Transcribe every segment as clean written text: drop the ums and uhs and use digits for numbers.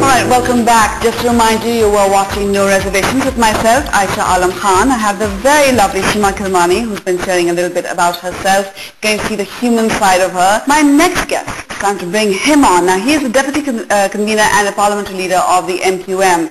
Alright, welcome back. Just to remind you, you were watching No Reservations with myself, Aisha Alam Khan. I have the very lovely Seema Kirmani, who's been sharing a little bit about herself, getting to see the human side of her. My next guest, it's time to bring him on. Now, he is the Deputy Convener and the Parliamentary Leader of the MQM.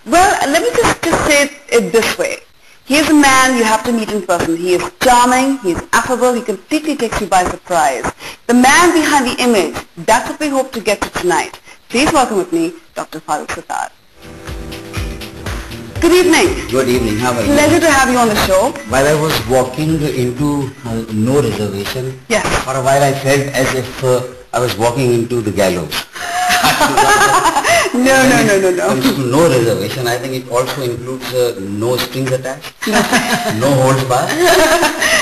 Well, let me just say it this way. He is a man you have to meet in person. He is charming, he is affable, he completely takes you by surprise. The man behind the image, that's what we hope to get to tonight. Please welcome with me, Dr. Farooq Sattar. Good evening. Good evening, how are you? Pleasure to have you on the show. While I was walking into No Reservation, yes, for a while I felt as if I was walking into the gallows. No. No Reservation, I think it also includes no strings attached, no holds barred.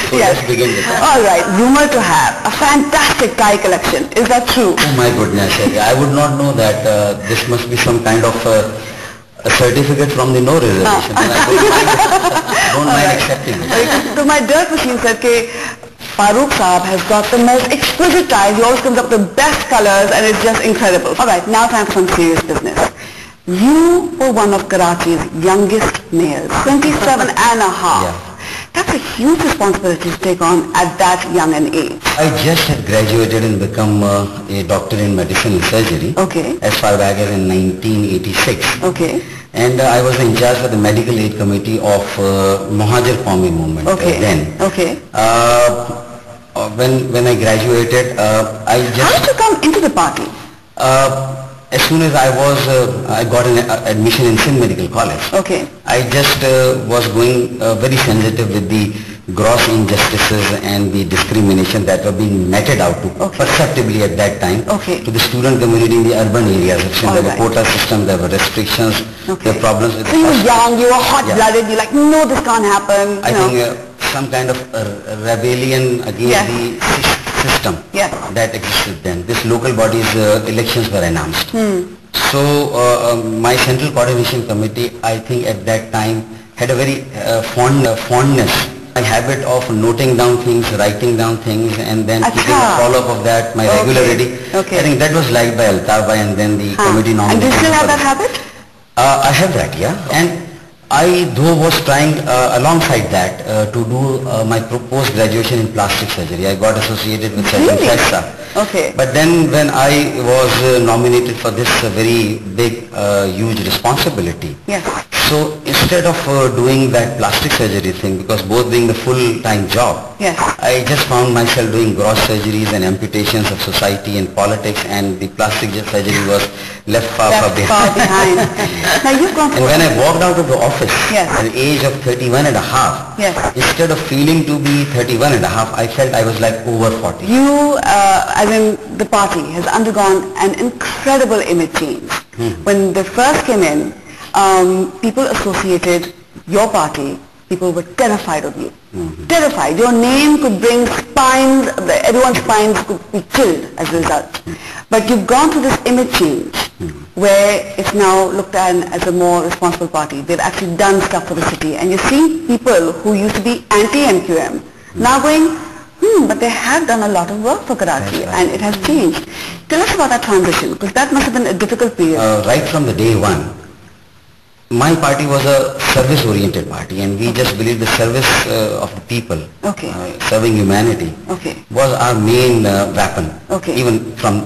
So yes. Let's begin with that. All right, rumored to have a fantastic tie collection. Is that true? Oh my goodness, I would not know that this must be some kind of a certificate from the No Reservation. And I don't mind accepting it. So my dirt machine said that Farooq Saab has got the most exquisite ties. He always comes up with the best colors and it's just incredible. Alright, now time for some serious business. You were one of Karachi's youngest mayors, 27 and a half. Yeah. That's a huge responsibility to take on at that young an age. I just had graduated and become a doctor in medicine and surgery. Okay. As far back as in 1986. Okay. And I was in charge of the medical aid committee of Mohajir Qawmi movement then. Okay. When I graduated, I just... How did you come into the party? As soon as I got an admission in Sindh Medical College. Okay. I just was going very sensitive with the gross injustices and the discrimination that were being meted out to perceptibly at that time to the student community in the urban areas. There were quota systems, there were restrictions, there were problems with... So you were young, you were hot-blooded, you're like, no, this can't happen. I think some kind of rebellion against the system that existed then. This local body's elections were announced. So my Central Coordination Committee, I think at that time, had a very fondness. My habit of noting down things, writing down things, and then keeping a follow-up of that, my regularity. I think that was liked by Altaf Bhai and then the committee nomination. And do you still have that habit? I have that, yeah. And I though was trying alongside that to do my post-graduation in plastic surgery. I got associated with Surgeon Faisal. Okay. But then when I was nominated for this very big, huge responsibility, so instead of doing that plastic surgery thing, because both being the full-time job, I just found myself doing gross surgeries and amputations of society and politics, and the plastic surgery was left far behind. Now you've gone and when I walked out of the office at the age of 31 and a half, instead of feeling to be 31 and a half, I felt I was like over 40. You, as in the party, has undergone an incredible image change. When they first came in, people associated your party, people were terrified of you. Terrified. Your name could bring spines, everyone's spines could be chilled as a result. But you've gone through this image change where it's now looked at as a more responsible party. They've actually done stuff for the city. And you see people who used to be anti-MQM now going, but they have done a lot of work for Karachi and it has changed. Tell us about that transition, because that must have been a difficult period. Right from the day one, my party was a service-oriented party, and we just believed the service of the people, serving humanity, was our main weapon. Even from,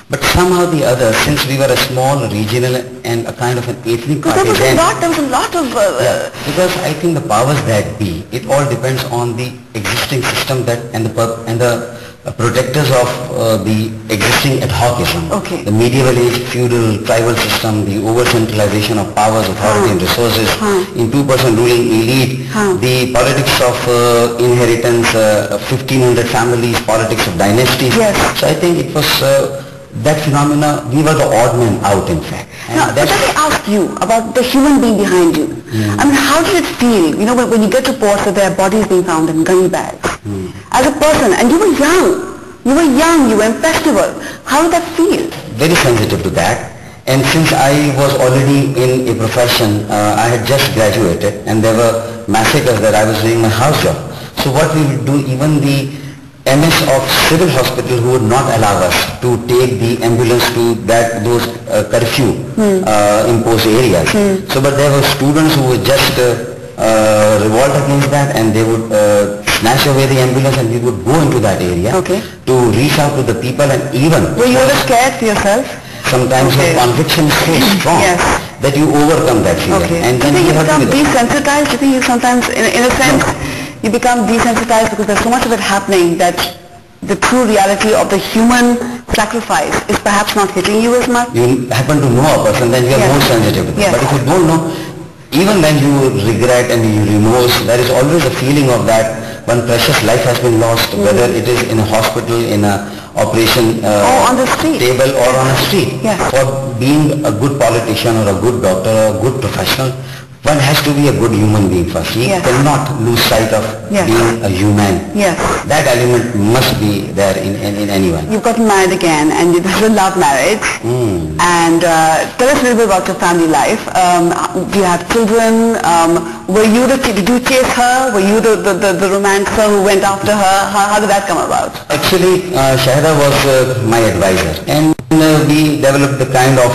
but somehow the other, since we were a small regional and a kind of an ethnic party, there was a lot of because I think the powers that be, it all depends on the existing system and the protectors of the existing ad hocism, the medieval age feudal tribal system, the over-centralization of powers, authority and resources, in 2% ruling elite, the politics of inheritance, 1500 families, politics of dynasties. So I think it was that phenomena, we were the odd man out in fact. Now, but let me ask you about the human being behind you. I mean, how did it feel, when you get reports that there are bodies being found in gun bags? As a person, and you were young, you were impressionable. How did that feel? Very sensitive to that. And since I was already in a profession, I had just graduated and there were massacres that I was doing my house job. So what we would do, even the MS of civil hospital who would not allow us to take the ambulance to those curfew imposed areas. So, but there were students who would just revolt against that, and they would snatch away the ambulance, and we would go into that area to reach out to the people. And even were you ever scared for yourself? Sometimes your conviction is so strong that you overcome that fear. And then you become desensitized. You think you sometimes, in a sense, you become desensitized because there's so much of it happening that the true reality of the human sacrifice is perhaps not hitting you as much. You happen to know a person, then you are more sensitive. But if you don't know, even when you regret and you remorse, there is always a feeling of that one precious life has been lost, whether it is in a hospital, in a operation or on the street, table, or on a street. For being a good politician or a good doctor or a good professional, one has to be a good human being first. He cannot lose sight of being a human. That element must be there in anyone. You've gotten married again, and this is a love marriage. And tell us a little bit about your family life. Do you have children? Did you chase her? Were you the romancer who went after her? How did that come about? Actually, Shahida was my advisor, and we developed the kind of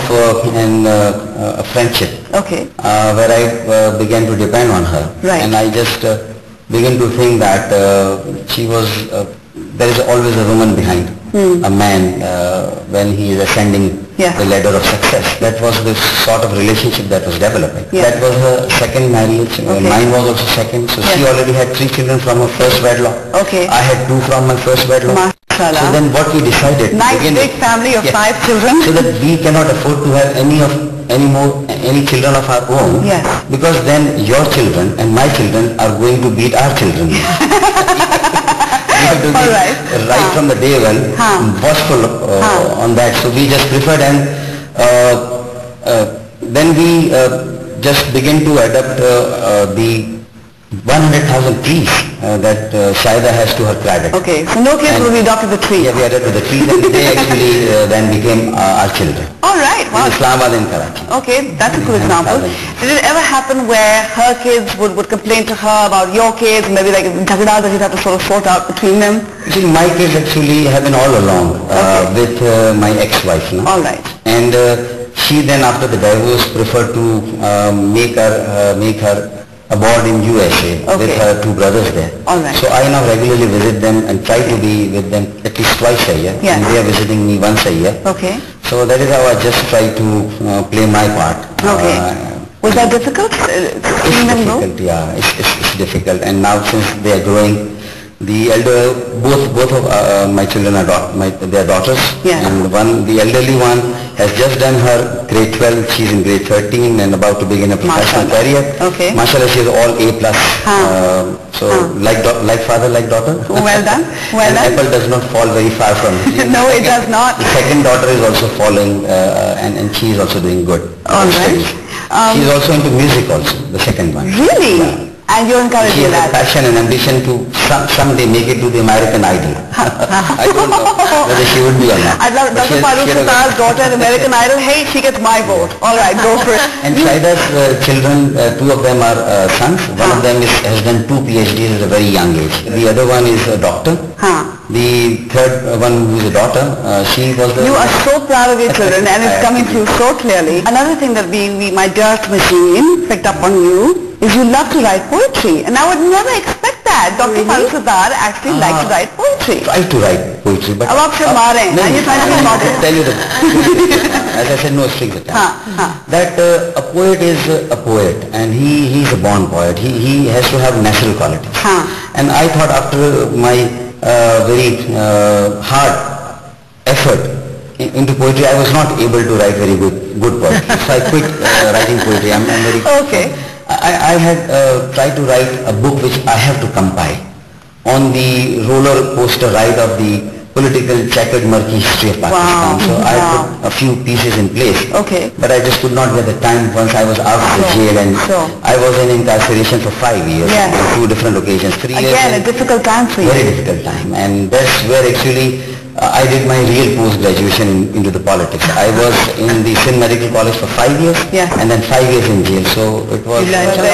a friendship where I began to depend on her, and I just began to think that she was, there is always a woman behind a man when he is ascending the ladder of success. That was the sort of relationship that was developing. That was her second marriage. Mine was also second. So she already had 3 children from her first wedlock. I had 2 from my first wedlock. So then what we decided, nice big family of 5 children, so that we cannot afford to have any children of our own, because then your children and my children are going to beat our children. We have to be right from the day one watchful on that. So we just preferred, and then we just begin to adapt the 100,000 trees that Shahida has to her credit. So no kids will be adopted the trees. We adopted the trees, and they actually then became our children. Wow. In Islamabad and Karachi. That's a good example. Did it ever happen where her kids would complain to her about your kids, maybe like jagda that you'd have to sort of sort out between them? See, my kids actually have been all along with my ex-wife. And she then, after the divorce, preferred to make her abroad in USA with her 2 brothers there. So I now regularly visit them and try to be with them at least twice a year, and they are visiting me once a year. So that is how I just try to play my part. Was that difficult? It's difficult, it's difficult. And now since they are growing, the elder, both of my children are they are daughters, and the elderly one has just done her grade 12. She's in grade 13 and about to begin a professional career. Mashallah, she is all A+. So like father, like daughter. Well done. Well done. Apple does not fall very far from it. No, it does not. The second daughter is also falling, and she is also doing good. She is also into music also, the second one. Really? And you're encouraging that? She has a passion and ambition to someday make it to the American Idol. I don't know whether she would be or not. I'd love Dr. Farooq Suttar's daughter at American Idol. Hey, she gets my vote. All right, go for it. And Shahida's children, 2 of them are sons. One of them has done 2 PhDs at a very young age. The other one is a doctor. The third one, who is a daughter, she was the... You are so proud of your children, and it's coming through so clearly. Another thing that my dearest machine picked up on you is you love to write poetry, and I would never expect that. Dr. Farooq Suttar actually likes to write poetry. Try to write poetry, but... Are you trying to come tell you the as I said, no strings attached. That a poet is a poet, and he is a born poet. He has to have natural qualities. And I thought, after my very hard effort into poetry, I was not able to write very good poetry. So I quit writing poetry. I'm very... I had tried to write a book which I have to compile on the roller coaster ride of the political checkered murky history of Pakistan. So I put a few pieces in place. But I just could not get the time once I was out of the jail, and I was in incarceration for 5 years on 2 different occasions. 3 years. Again, a difficult time for you. Very difficult time, and that's where actually I did my real post-graduation into the politics. I was in the Sindh Medical College for 5 years, and then 5 years in jail. So it was another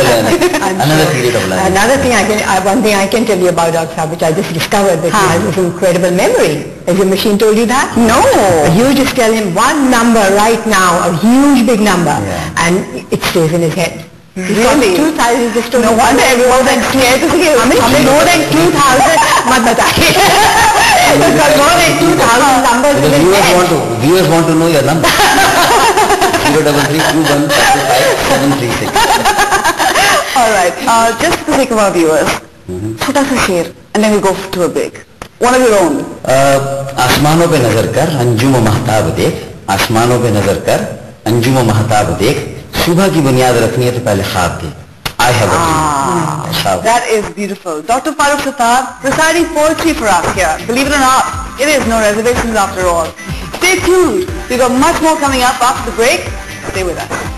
learning, another period of learning. Another thing one thing I can tell you about Dr. Saab, which I just discovered, that he has this incredible memory. Has your machine told you that? No. You just tell him one number right now, a huge big number, and it stays in his head. Really? 2,000 just no wonder everyone's scared to hear. How many? More than 2,000? Mat bataiye. You've got more than 2,000 numbers in his head. Viewers want to know your number. 0332155 736. All right. Just for the sake of our viewers, छोटा सा शेर, and then we go to a break. One of your own. आसमानों पे नजर कर, अंजुम महताब देख. आसमानों पे नजर कर, अंजुम महताब देख. सुबह की बुनियाद रखनी है तो पहले ख्वाब देख. I have a dream. That is beautiful. Dr. Farooq Sattar reciting poetry for us here. Believe it or not, it is no reservations after all. Stay tuned. We've got much more coming up after the break. Stay with us.